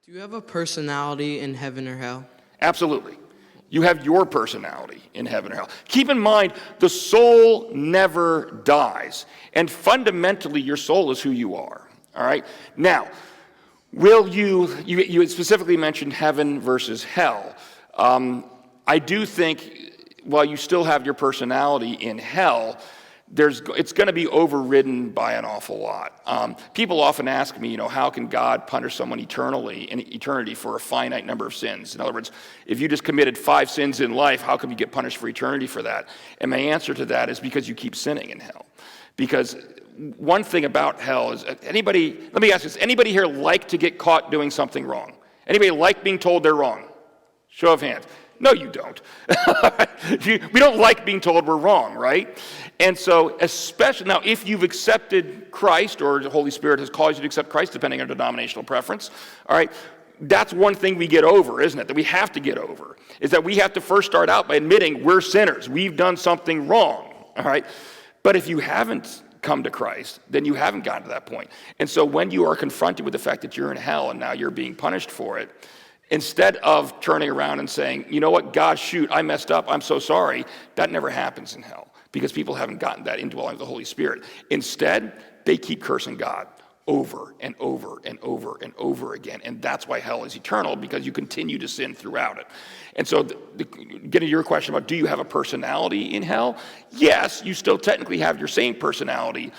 Do you have a personality in heaven or hell? Absolutely. You have your personality in heaven or hell. Keep in mind, the soul never dies. And fundamentally, your soul is who you are. All right? Now, will you specifically mentioned heaven versus hell. I do think while you still have your personality in hell, it's going to be overridden by an awful lot. People often ask me, how can God punish someone eternally in eternity for a finite number of sins? In other words, if you just committed 5 sins in life, how come you get punished for eternity for that? And my answer to that is because you keep sinning in hell. Because one thing about hell is, let me ask this, anybody here like to get caught doing something wrong? Anybody like being told they're wrong? Show of hands. No, you don't. We don't like being told we're wrong, right? And so, especially now, if you've accepted Christ, or the Holy Spirit has caused you to accept Christ, depending on denominational preference, all right, that's one thing we get over, isn't it? That we have to get over, is that we have to first start out by admitting we're sinners. We've done something wrong, all right? But if you haven't come to Christ, then you haven't gotten to that point. And so when you are confronted with the fact that you're in hell and now you're being punished for it, instead of turning around and saying, you know what, God, shoot, I messed up, I'm so sorry, that never happens in hell because people haven't gotten that indwelling of the Holy Spirit. Instead, they keep cursing God over and over and over and over again. And that's why hell is eternal, because you continue to sin throughout it. And so getting to your question about do you have a personality in hell? Yes, you still technically have your same personality,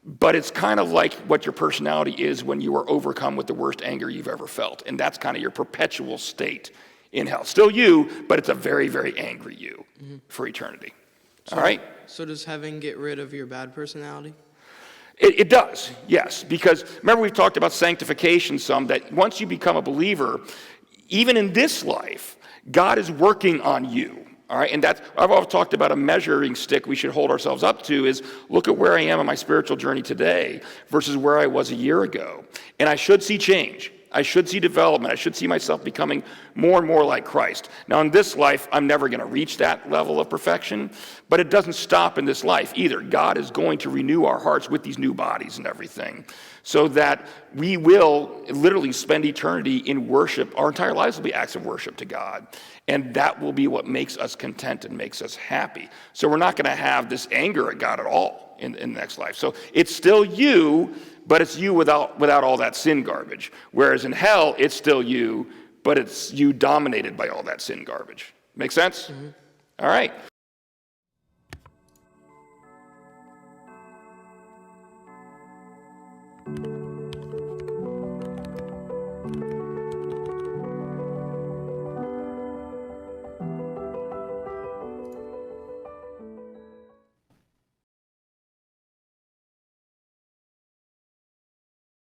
but it's kind of like what your personality is when you are overcome with the worst anger you've ever felt. And that's kind of your perpetual state in hell. Still you, but it's a very, very angry you for eternity. All right? So does heaven get rid of your bad personality? It does, yes. Because remember we've talked about sanctification some, that once you become a believer, even in this life, God is working on you. All right, and I've always talked about a measuring stick we should hold ourselves up to is look at where I am in my spiritual journey today versus where I was a year ago. And I should see change. I should see development. I should see myself becoming more and more like Christ. Now, in this life, I'm never going to reach that level of perfection, but it doesn't stop in this life either. God is going to renew our hearts with these new bodies and everything so that we will literally spend eternity in worship. Our entire lives will be acts of worship to God, and that will be what makes us content and makes us happy. So we're not going to have this anger at God at all in the next life. So it's still you, but it's you without all that sin garbage. Whereas in hell, it's still you, but it's you dominated by all that sin garbage. Make sense? Mm-hmm. All right.